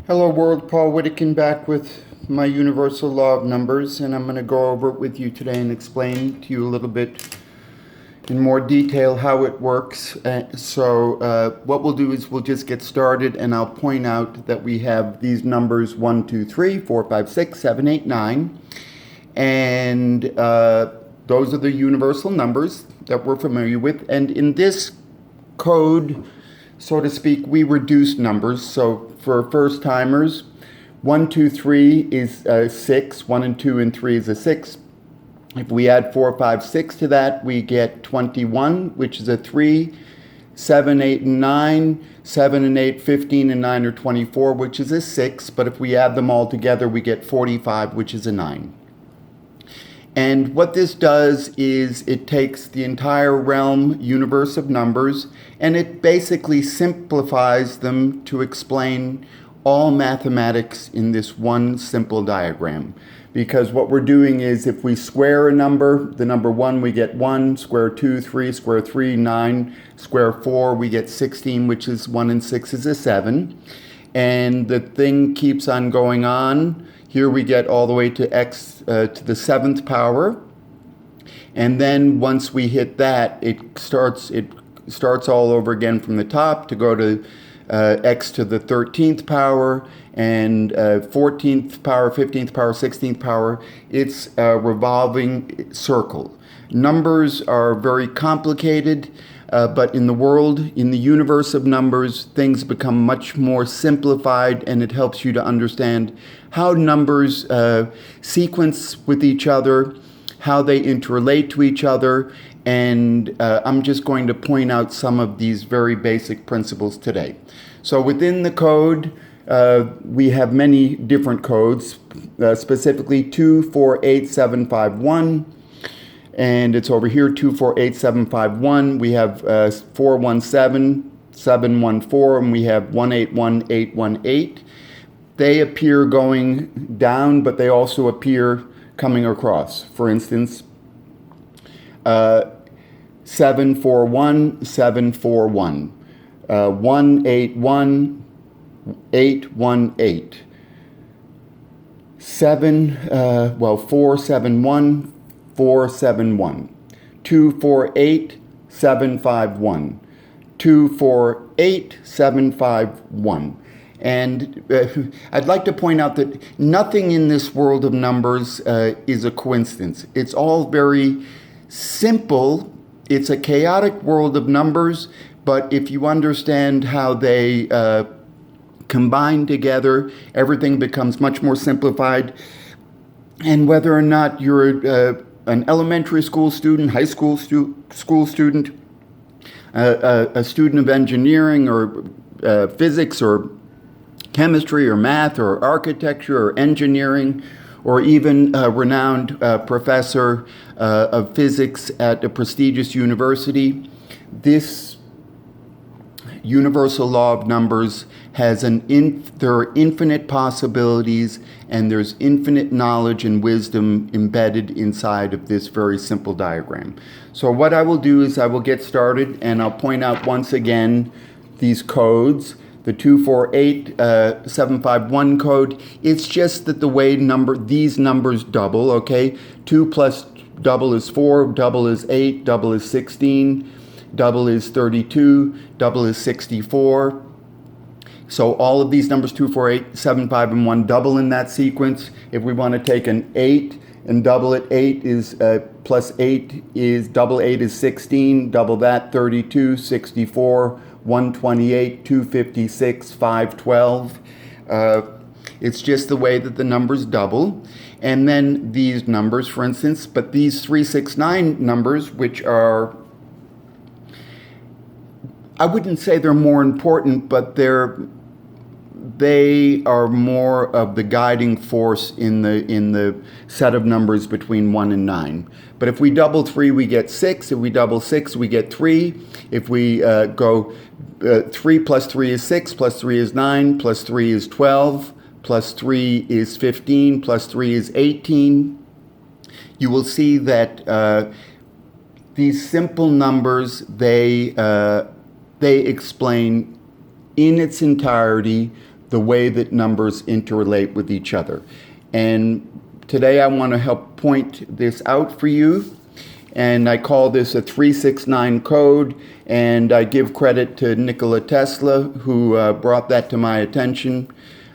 Hello world, Paul Whittakin back with my universal law of numbers, and I'm going to go over it with you today and explain to you a little bit in more detail how it works. What we'll do is we'll just get started, and I'll point out that we have these numbers 1, 2, 3, 4, 5, 6, 7, 8, 9, and those are the universal numbers that we're familiar with. And in this code, so to speak, we reduce numbers. So for first timers, 1, 2, 3 is 6. 1 and 2 and 3 is a 6. If we add 4, 5, 6 to that, we get 21, which is a 3. 7, 8, and 9. 7 and 8, 15 and 9 are 24, which is a 6. But if we add them all together, we get 45, which is a 9. And what this does is it takes the entire realm, universe of numbers, and it basically simplifies them to explain all mathematics in this one simple diagram. Because what we're doing is if we square a number, the number 1, we get 1, square 2, 3, square 3, 9, square 4, we get 16, which is 1 and 6 is a 7. And the thing keeps on going on. Here we get all the way to x to the 7th power. And then once we hit that, it starts all over again from the top to go to x to the 13th power and 14th power, 15th power, 16th power. It's a revolving circle. Numbers are very complicated. But in the world, in the universe of numbers, things become much more simplified, and it helps you to understand how numbers sequence with each other, how they interrelate to each other, and I'm just going to point out some of these very basic principles today. So within the code, we have many different codes, specifically 248751. And it's over here, 248751. We have 417, 714, and we have 181818. They appear going down, but they also appear coming across. For instance, 741, 741, 181, 818, 471, 471, 248, 751, 248, 751. And I'd like to point out that nothing in this world of numbers is a coincidence. It's all very simple. It's a chaotic world of numbers, but if you understand how they combine together, everything becomes much more simplified. And whether or not you're an elementary school student, high school student, a student of engineering or physics or chemistry or math or architecture or engineering, or even a renowned professor of physics at a prestigious university, this universal law of numbers has there are infinite possibilities, and there's infinite knowledge and wisdom embedded inside of this very simple diagram. So what I will do is I will get started, and I'll point out once again these codes. The 248751 code, it's just that the way these numbers double, okay? 2 plus double is 4, double is 8, double is 16, double is 32, double is 64. So all of these numbers, 2, 4, 8, 7, 5, and 1, double in that sequence. If we want to take an 8 and double it, 8 is plus 8 is, double 8 is 16, double that, 32, 64, 128, 256, 512. It's just the way that the numbers double. And then these numbers, for instance, but these 369 numbers, which are, I wouldn't say they're more important, but they are more of the guiding force in the set of numbers between 1 and 9. But if we double 3, we get 6. If we double 6, we get 3. If we go 3 plus 3 is 6, plus 3 is 9, plus 3 is 12, plus 3 is 15, plus 3 is 18. You will see that these simple numbers, they explain in its entirety the way that numbers interrelate with each other. And today I want to help point this out for you. And I call this a 369 code, and I give credit to Nikola Tesla, who brought that to my attention.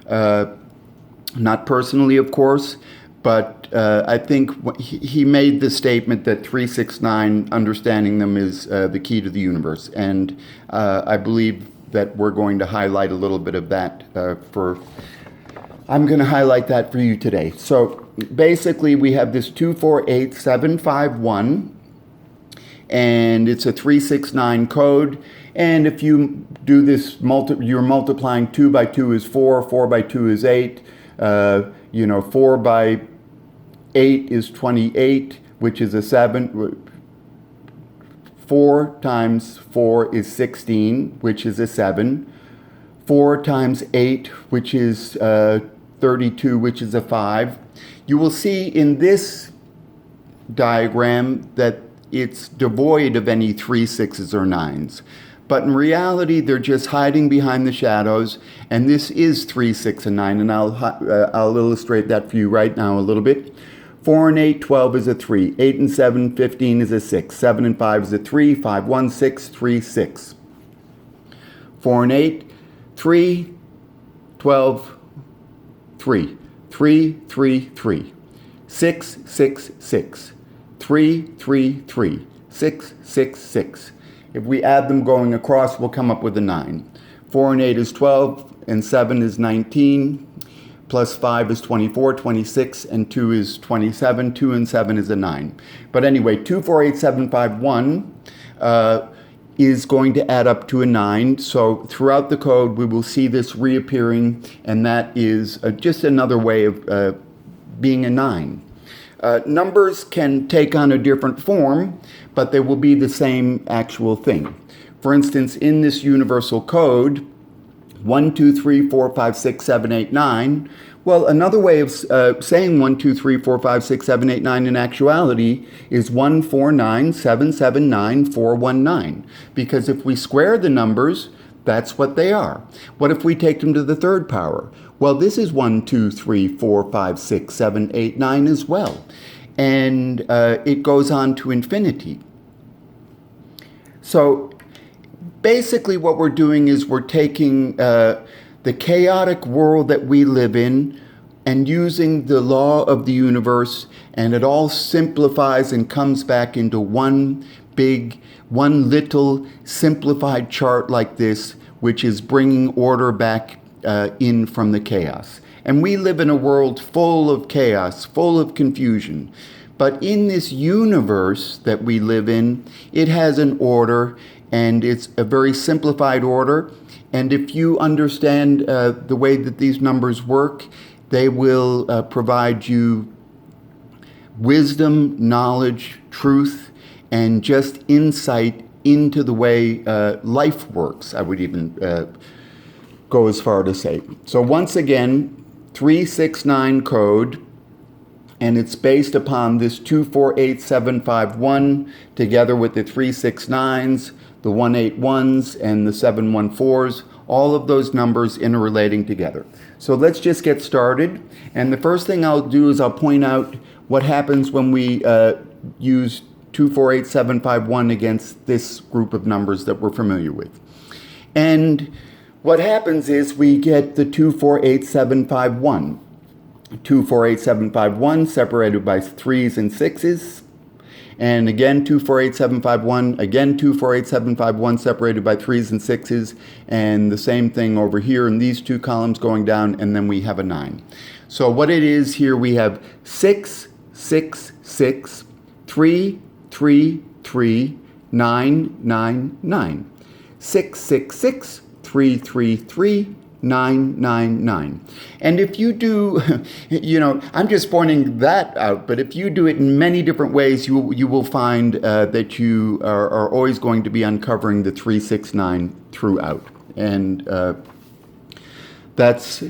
Not personally, of course, but I think he made the statement that 369, understanding them, is the key to the universe. And I believe that we're going to highlight a little bit of that I'm going to highlight that for you today. So basically we have this 248751, and it's a 369 code. And if you do this, you're multiplying 2 by 2 is 4, 4 by 2 is 8, 4 by 8 is 28, which is a 7. 4 times 4 is 16, which is a 7. 4 times 8, which is 32, which is a 5. You will see in this diagram that it's devoid of any 3 6s or 9s. But in reality, they're just hiding behind the shadows, and this is 3, 6, and 9, and I'll illustrate that for you right now a little bit. 4 and 8, 12 is a 3. 8 and 7, 15 is a 6. 7 and 5 is a 3. 5, 1, 6, 3, 6. 4 and 8, 3, 12, 3. 3, 3, 3. 6, 6, 6. 3, 3, 3. 6, 6, 6. If we add them going across, we'll come up with a 9. 4 and 8 is 12, and 7 is 19, plus 5 is 24, 26, and 2 is 27. 2 and 7 is a 9. But anyway, 248751 is going to add up to a 9. So throughout the code, we will see this reappearing, and that is just another way of being a 9. Numbers can take on a different form, but they will be the same actual thing. For instance, in this universal code, 1, 2, 3, 4, 5, 6, 7, 8, 9. Well, another way of saying 1, 2, 3, 4, 5, 6, 7, 8, 9 in actuality is 1, 4, 9, 7, 7, 9, 4, 1, 9. Because if we square the numbers, that's what they are. What if we take them to the third power? Well, this is 1, 2, 3, 4, 5, 6, 7, 8, 9 as well. And it goes on to infinity. So basically what we're doing is we're taking the chaotic world that we live in and using the law of the universe, and it all simplifies and comes back into one little simplified chart like this, which is bringing order back in from the chaos. And we live in a world full of chaos, full of confusion. But in this universe that we live in, it has an order, and it's a very simplified order. And if you understand the way that these numbers work, they will provide you wisdom, knowledge, truth, and just insight into the way life works, I would even go as far to say. So once again, 369 code, and it's based upon this 248751 together with the 369s, the 181s, and the 714s, all of those numbers interrelating together. So let's just get started. And the first thing I'll do is I'll point out what happens when we use 248751 against this group of numbers that we're familiar with. And what happens is we get the 248751. 248751 separated by 3s and 6s. And again, 248751, again 248751 separated by 3s and 6s, and the same thing over here in these two columns going down, and then we have a 9. So what it is here, we have 6, 6, 6, 3, 3, 3, 9, 9, 9. 6, 6, 6, 3, 3, 3, 9, 9, 9. And if you do, I'm just pointing that out, but if you do it in many different ways, you will find that you are always going to be uncovering the 369 throughout. And that's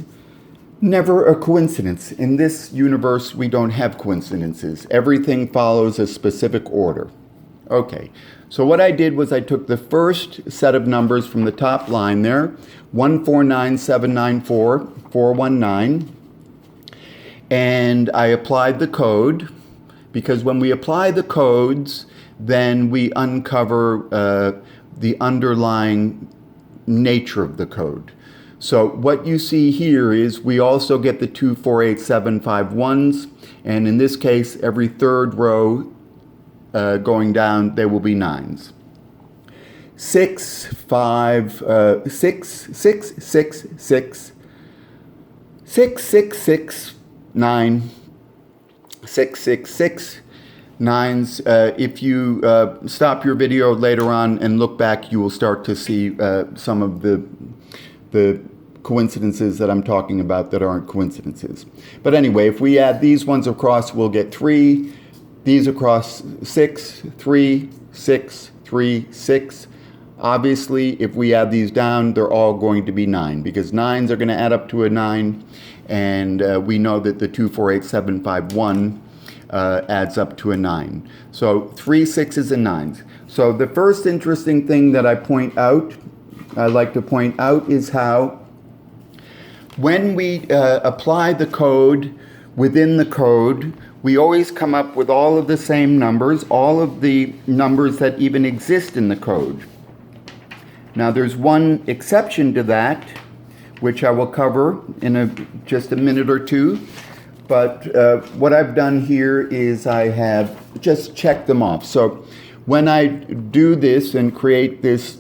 never a coincidence. In this universe, we don't have coincidences. Everything follows a specific order. Okay, so what I did was I took the first set of numbers from the top line there, 149,794,419, and I applied the code, because when we apply the codes, then we uncover the underlying nature of the code. So what you see here is we also get the 248751s, and in this case, every third row going down, there will be 9s. 6, 5, 6, 6, 6, 6, 6, 6, 6, 9, 6, 6, 6, 9s. If you stop your video later on and look back, you will start to see some of the coincidences that I'm talking about that aren't coincidences. But anyway, if we add these ones across, we'll get 3. These across 6, 3, 6, 3, 6. Obviously, if we add these down, they're all going to be 9, because 9s are going to add up to a 9, and we know that the 248751 adds up to a 9. So 3 6s and 9s. So the first interesting thing that I like to point out is how when we apply the code within the code, we always come up with all of the same numbers, all of the numbers that even exist in the code. Now there's one exception to that, which I will cover in just a minute or two. But what I've done here is I have just checked them off. So when I do this and create this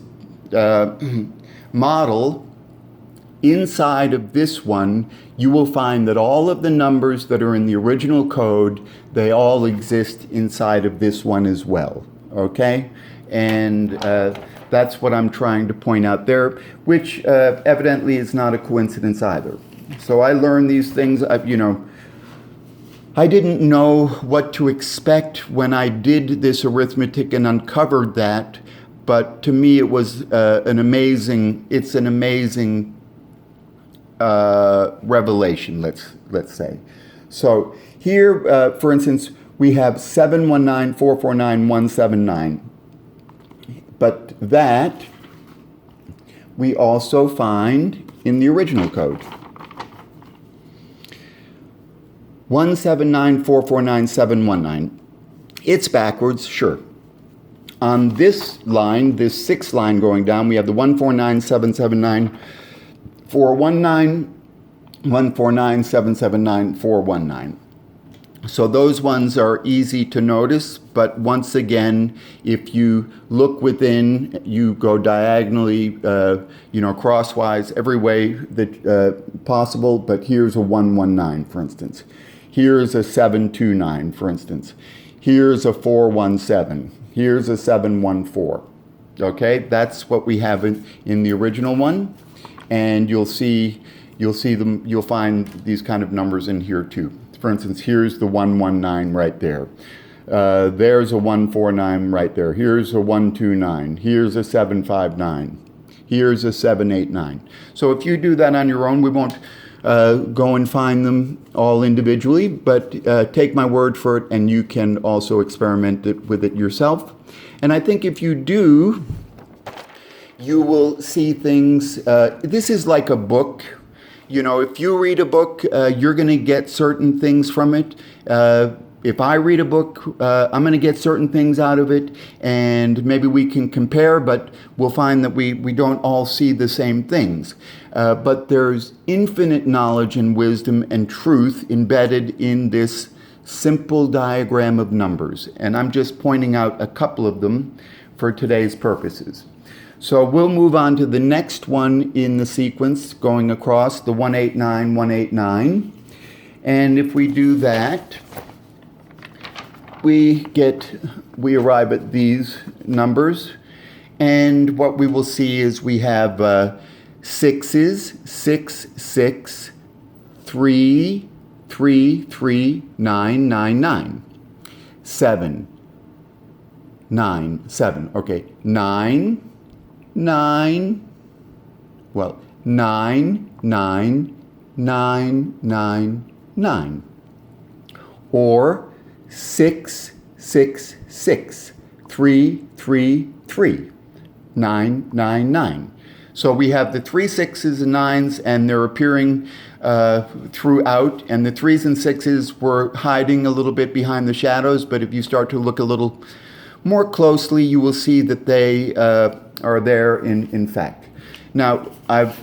model, inside of this one, you will find that all of the numbers that are in the original code, they all exist inside of this one as well, okay? And that's what I'm trying to point out there, which evidently is not a coincidence either. So I learned these things, I didn't know what to expect when I did this arithmetic and uncovered that, but to me it was an amazing revelation, let's say. So here, for instance, we have 719,449,179, but that we also find in the original code. 179,449,719. It's backwards, sure. On this line, this 6th line going down, we have the 149,779,419, 149,779,419. So those ones are easy to notice, but once again, if you look within, you go diagonally, crosswise, every way that possible, but here's a 119, for instance. Here's a 729, for instance. Here's a 417. Here's a 714. Okay, that's what we have in the original one, and you'll find these kind of numbers in here too. For instance, here's the 119 right there. There's a 149 right there. Here's a 129. Here's a 759. Here's a 789. So if you do that on your own, we won't go and find them all individually, but take my word for it, and you can also experiment with it yourself. And I think if you do, you will see things. This is like a book. If you read a book, you're going to get certain things from it. If I read a book, I'm going to get certain things out of it, and maybe we can compare, but we'll find that we don't all see the same things. But there's infinite knowledge and wisdom and truth embedded in this simple diagram of numbers. And I'm just pointing out a couple of them for today's purposes. So we'll move on to the next one in the sequence, going across the 189, 189. And if we do that, we arrive at these numbers. And what we will see is we have 6s, 6, 6, 3, 3, 3, 9, 9, 9. 7, 9, 7. Okay, 9, 9, 9, 9, 9, 9, 9. Or 6, 6, 6, 3, 3, 3, 9, 9, 9. So we have the 3 6s and 9s, and they're appearing throughout, and the 3s and 6s were hiding a little bit behind the shadows, but if you start to look a little more closely, you will see that they are there in fact. Now, I've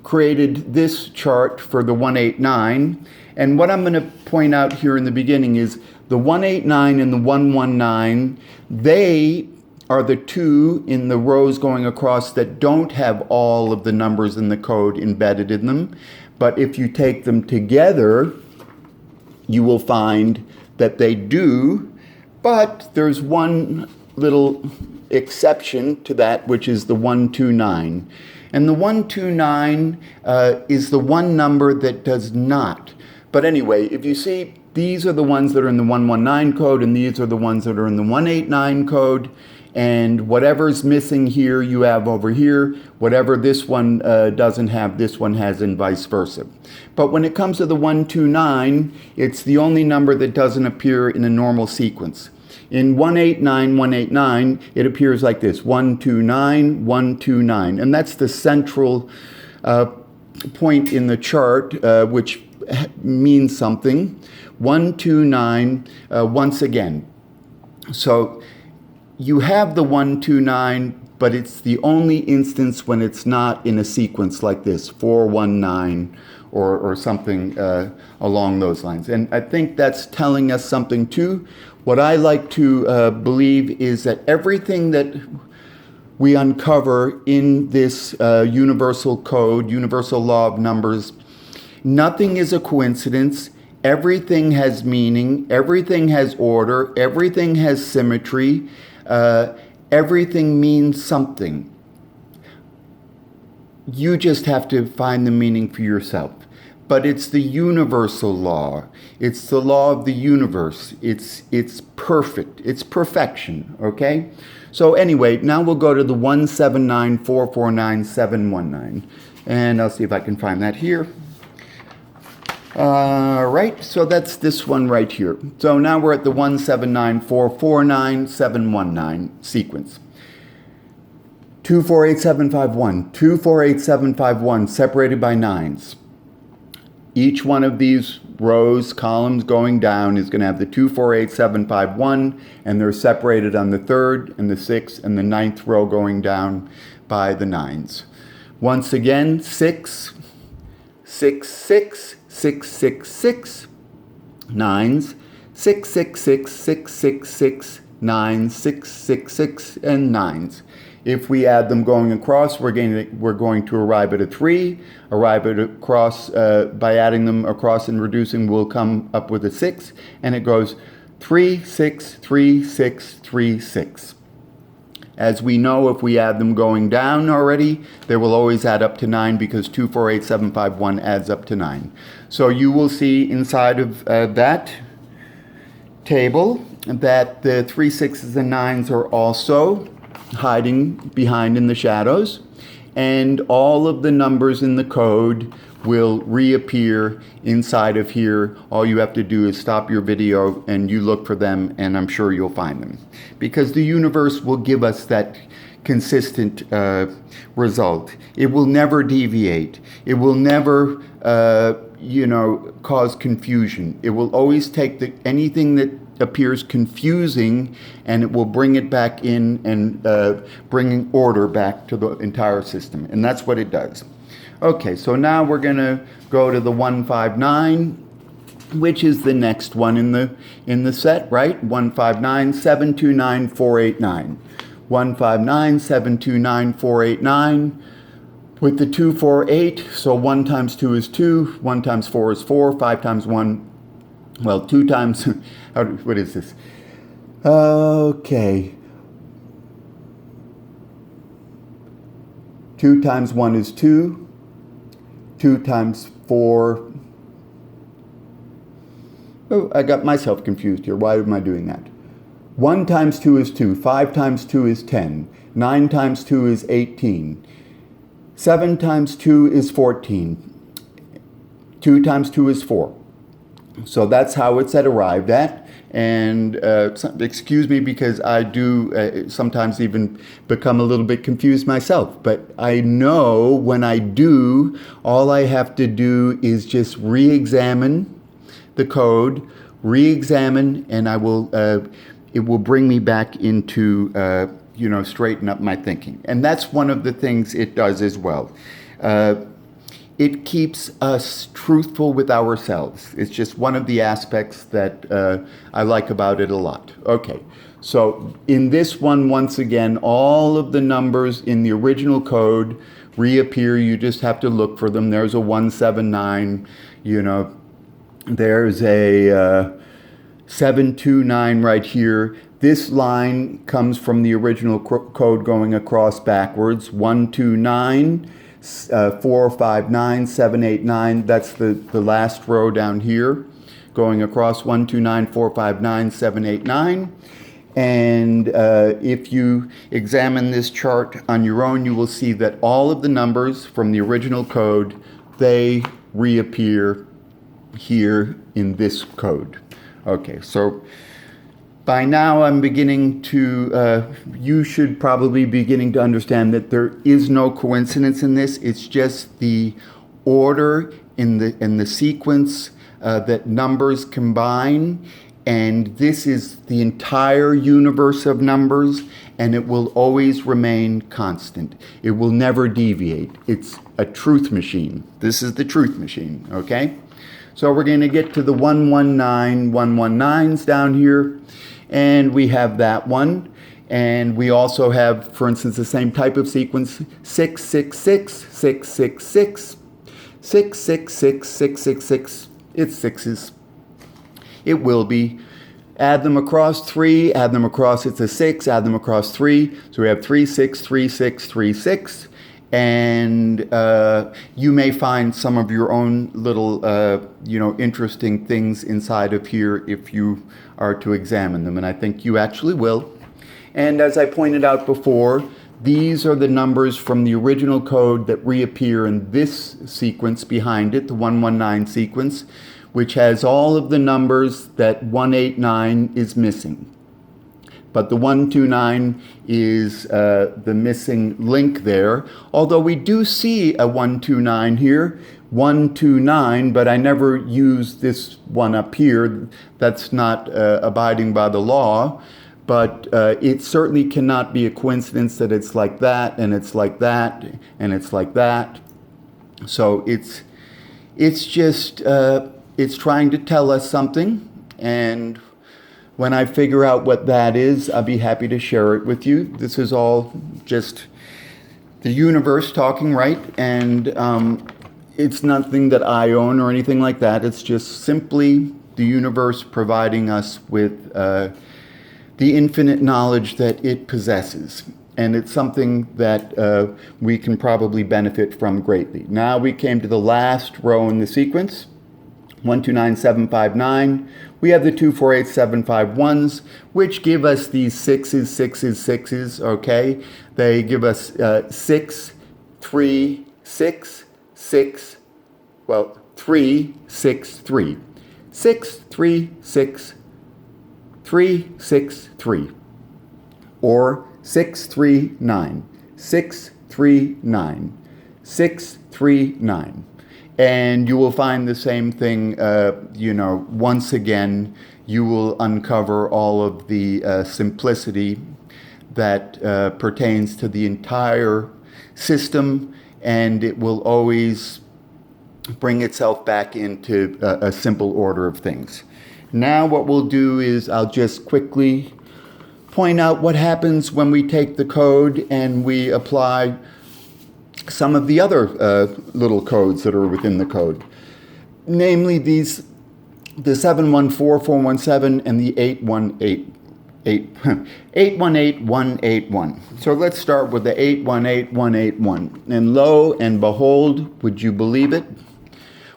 created this chart for the 189, and what I'm going to point out here in the beginning is the 189 and the 119, they are the two in the rows going across that don't have all of the numbers in the code embedded in them. But if you take them together, you will find that they do. But there's one little exception to that, which is the 129. And the 129 is the one number that does not. But anyway, if you see, these are the ones that are in the 119 code, and these are the ones that are in the 189 code. And whatever's missing here, you have over here. Whatever this one doesn't have, this one has, and vice versa. But when it comes to the 129, it's the only number that doesn't appear in a normal sequence. In 189, 189, it appears like this: 129, 129. And that's the central point in the chart, which means something. 129, once again. So you have the 129, but it's the only instance when it's not in a sequence like this, 419 or something along those lines. And I think that's telling us something too. What I like to believe is that everything that we uncover in this universal code, universal law of numbers, nothing is a coincidence. Everything has meaning. Everything has order. Everything has symmetry. Everything means something. You just have to find the meaning for yourself. But it's the universal law. It's the law of the universe. It's perfect. It's perfection, okay? So anyway, now we'll go to the 179449719. And I'll see if I can find that here. Right, so that's this one right here. So now we're at the 179449719 sequence. 248751, 248751, separated by 9s. Each one of these rows, columns going down is going to have the 248751, and they're separated on the 3rd and the 6th and the 9th row going down by the 9s. Once again, 6, 6, 6, 6, 6, 6, 9s, 6, 6, 6, 6, 6, 6, 9, 6, 6, 6, and 9s. If we add them going across, we're going to arrive at a 3. Arrive at across by adding them across and reducing, we'll come up with a 6, and it goes 3, 6, 3, 6, 3, 6. As we know, if we add them going down already, they will always add up to 9 because 248751 adds up to 9. So you will see inside of that table that the 3 6s and 9s are also hiding behind in the shadows, and all of the numbers in the code will reappear inside of here. All you have to do is stop your video and you look for them, and I'm sure you'll find them, because the universe will give us that consistent result. It will never deviate. It will never cause confusion. It will always take anything that appears confusing, and it will bring it back in and bring order back to the entire system. And that's what it does. Okay, so now we're going to go to the 159, which is the next one in the set, right? 159 729 489. 159 729 489. With the 248, so 1 times 2 is 2, 1 times 4 is 4, 5 times 1, well, 2 times, what is this? Okay. 2 times 1 is 2, 2 times 4, oh, I got myself confused here. Why am I doing that? 1 times 2 is 2, 5 times 2 is 10, 9 times 2 is 18, 7 times 2 is 14, 2 times 2 is 4. So that's how it's arrived at. And excuse me because I do sometimes even become a little bit confused myself. But I know when I do, all I have to do is just re-examine the code, re-examine, and I will. It will bring me back into straighten up my thinking. And that's one of the things it does as well. It keeps us truthful with ourselves. It's just one of the aspects that I like about it a lot. Okay, so in this one, once again, all of the numbers in the original code reappear. You just have to look for them. There's a 179, there's a 729 right here. This line comes from the original code going across backwards. 129, 459, 789. That's the last row down here, going across 129, 459, 789. And if you examine this chart on your own, you will see that all of the numbers from the original code, they reappear here in this code. Okay, so by now I'm beginning to, you should probably be beginning to understand that there is no coincidence in this. It's just the order in the sequence that numbers combine. And this is the entire universe of numbers, and it will always remain constant. It will never deviate. It's a truth machine. This is the truth machine, okay? So we're going to get to the 119, 119s down here, and we have that one. And we also have, for instance, the same type of sequence, 666, 666, 666, 666. It's sixes. It will be. Add them across 3, add them across, it's a 6, add them across 3. So we have 3, 6, 3, 6, 3, 6. And you may find some of your own little, interesting things inside of here if you are to examine them. And I think you actually will. And as I pointed out before, these are the numbers from the original code that reappear in this sequence behind it, the 119 sequence, which has all of the numbers that 189 is missing. But the 129 is the missing link there, although we do see a 129 here, 129, but I never use this one up here. That's not abiding by the law, but it certainly cannot be a coincidence that it's like that, and it's like that, and it's like that. So it's just... it's trying to tell us something, and when I figure out what that is, I'll be happy to share it with you. This is all just the universe talking, right? And it's nothing that I own or anything like that. It's just simply the universe providing us with the infinite knowledge that it possesses. And it's something that we can probably benefit from greatly. Now we came to the last row in the sequence. 129759. We have the 248751s, which give us these sixes, sixes, sixes, okay? They give us 6, 3, 6, 6, 3, 6, 3. 6, 3, 6, 3, 6, 3. Or 6, 3, 9. 6, 3, 9. 6, 3, 9. And you will find the same thing, once again, you will uncover all of the simplicity that pertains to the entire system, and it will always bring itself back into a simple order of things. Now what we'll do is I'll just quickly point out what happens when we take the code and we apply some of the other little codes that are within the code. Namely the 714417 and the 818181. So let's start with the 818181. And lo and behold, would you believe it?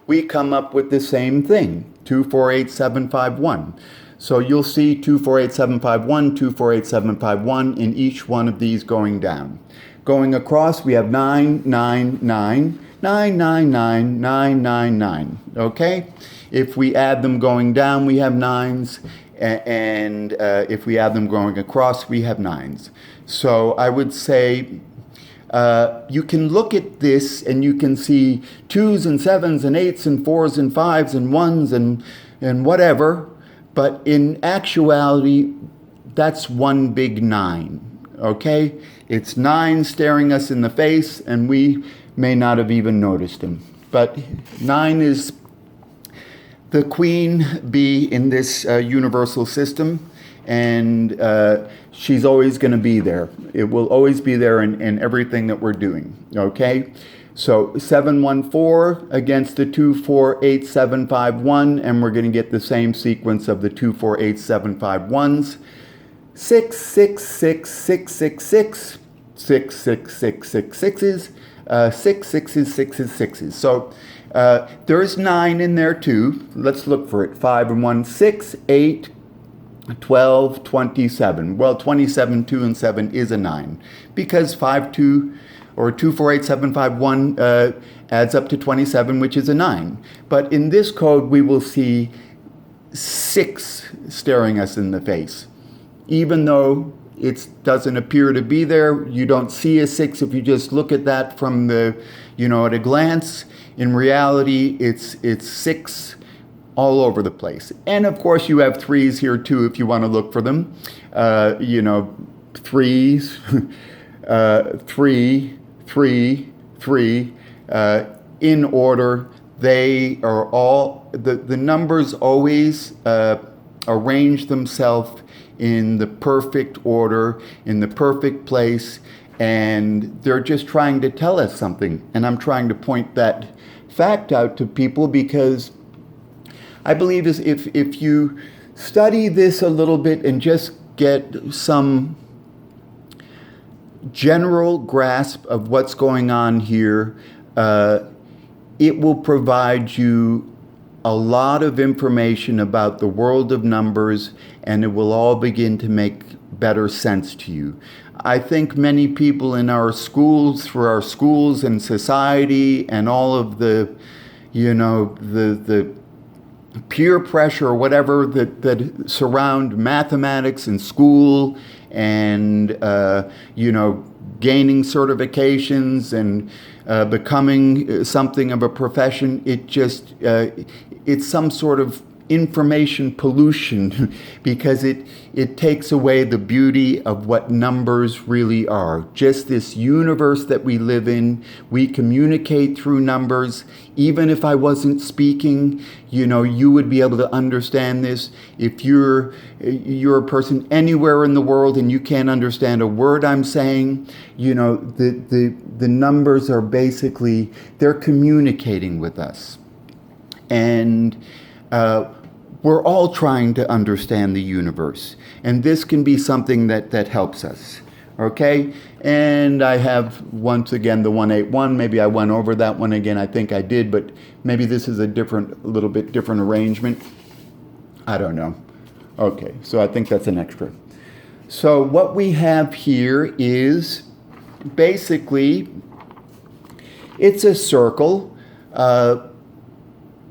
We come up with the same thing, 248751. So you'll see 248751, 248751 in each one of these going down. Going across, we have 999, 999, 999, okay? If we add them going down, we have 9s, And if we have them going across, we have 9s. So I would say you can look at this and you can see 2s and 7s and 8s and 4s and 5s and 1s and whatever. But in actuality, that's one big 9. Okay? It's 9 staring us in the face, and we may not have even noticed him. But 9 is the queen bee in this universal system, and she's always going to be there. It will always be there in everything that we're doing. Okay? So 714 against the 248751, and we're going to get the same sequence of the 248751s. 6 6 6 6 6 6 6 6 6 6 6s, 6 6s 6s 6s. So there's 9 in there too. Let's look for it. 5 and 1, 6, 8, 12, 27. Well, 27, 2 and 7 is a 9 because 5 2 or 248751 adds up to 27, which is a 9. But in this code, we will see 6 staring us in the face. Even though it doesn't appear to be there, you don't see a 6 if you just look at that from the, at a glance. In reality, it's 6 all over the place. And of course, you have 3s here too if you want to look for them. 3s, 3, 3, 3, in order. They are all, the numbers always arrange themselves in the perfect order, in the perfect place, and they're just trying to tell us something. And I'm trying to point that fact out to people because I believe if you study this a little bit and just get some general grasp of what's going on here, it will provide you a lot of information about the world of numbers, and it will all begin to make better sense to you. I think many people in our schools, through our schools and society and all of the, the peer pressure or whatever that surround mathematics in school and, gaining certifications and becoming something of a profession, it's some sort of information pollution because it takes away the beauty of what numbers really are. Just this universe that we live in, we communicate through numbers. Even if I wasn't speaking, you would be able to understand this. If you're a person anywhere in the world and you can't understand a word I'm saying, the numbers are basically, they're communicating with us. And we're all trying to understand the universe, and this can be something that helps us. Okay, and I have once again the 181. Maybe I went over that one again. I think I did, but maybe this is a little bit different arrangement. I don't know. Okay, so I think that's an extra. So what we have here is basically it's a circle.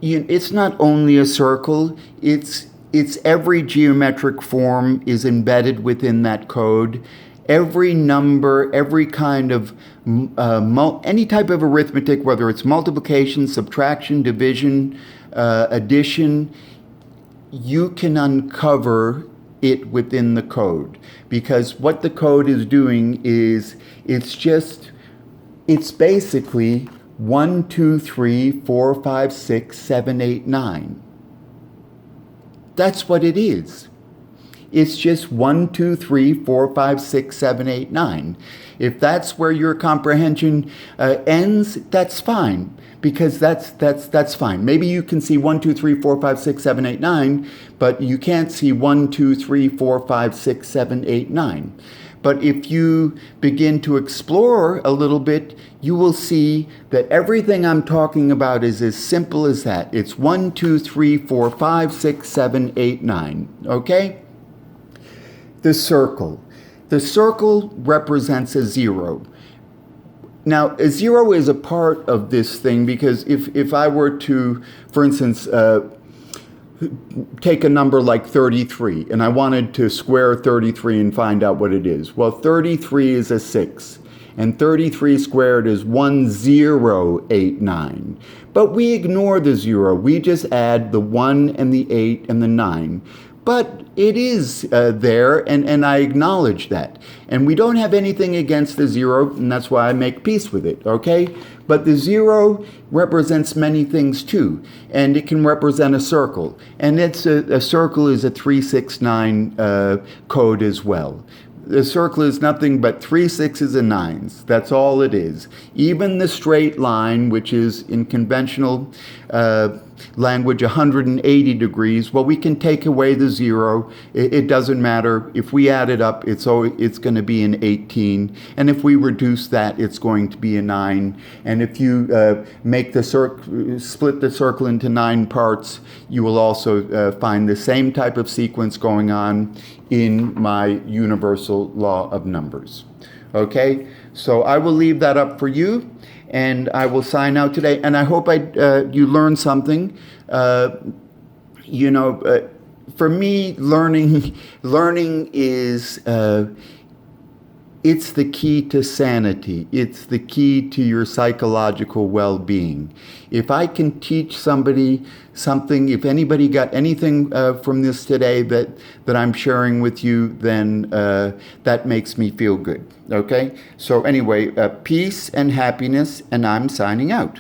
It's not only a circle, it's every geometric form is embedded within that code. Every number, every kind of, any type of arithmetic, whether it's multiplication, subtraction, division, addition, you can uncover it within the code. Because what the code is doing is, it's basically 1, 2, 3, 4, 5, 6, 7, 8, 9. That's what it is. It's just 1, 2, 3, 4, 5, 6, 7, 8, 9. If that's where your comprehension ends, that's fine, because that's fine. Maybe you can see 1, 2, 3, 4, 5, 6, 7, 8, 9, but you can't see 1, 2, 3, 4, 5, 6, 7, 8, 9. But if you begin to explore a little bit, you will see that everything I'm talking about is as simple as that. It's 1, 2, 3, 4, 5, 6, 7, 8, 9. Okay? The circle. The circle represents a 0. Now, a 0 is a part of this thing because if I were to, for instance, take a number like 33, and I wanted to square 33 and find out what it is. Well, 33 is a 6, and 33 squared is 1089. But we ignore the 0. We just add the 1 and the 8 and the 9. But it is there, and I acknowledge that. And we don't have anything against the 0, and that's why I make peace with it, okay? But the 0 represents many things too, and it can represent a circle. And it's a circle is a 369 code as well. The circle is nothing but 3 6s and 9s. That's all it is. Even the straight line, which is in conventional language 180 degrees, well, we can take away the 0. It doesn't matter. If we add it up, it's going to be an 18. And if we reduce that, it's going to be a 9. And if you make the split the circle into 9 parts, you will also find the same type of sequence going on in my universal law of numbers. Okay, so I will leave that up for you, and I will sign out today. And I hope you learned something. For me, learning is it's the key to sanity. It's the key to your psychological well-being. If I can teach somebody something, if anybody got anything from this today that I'm sharing with you, then that makes me feel good. Okay? So anyway, peace and happiness, and I'm signing out.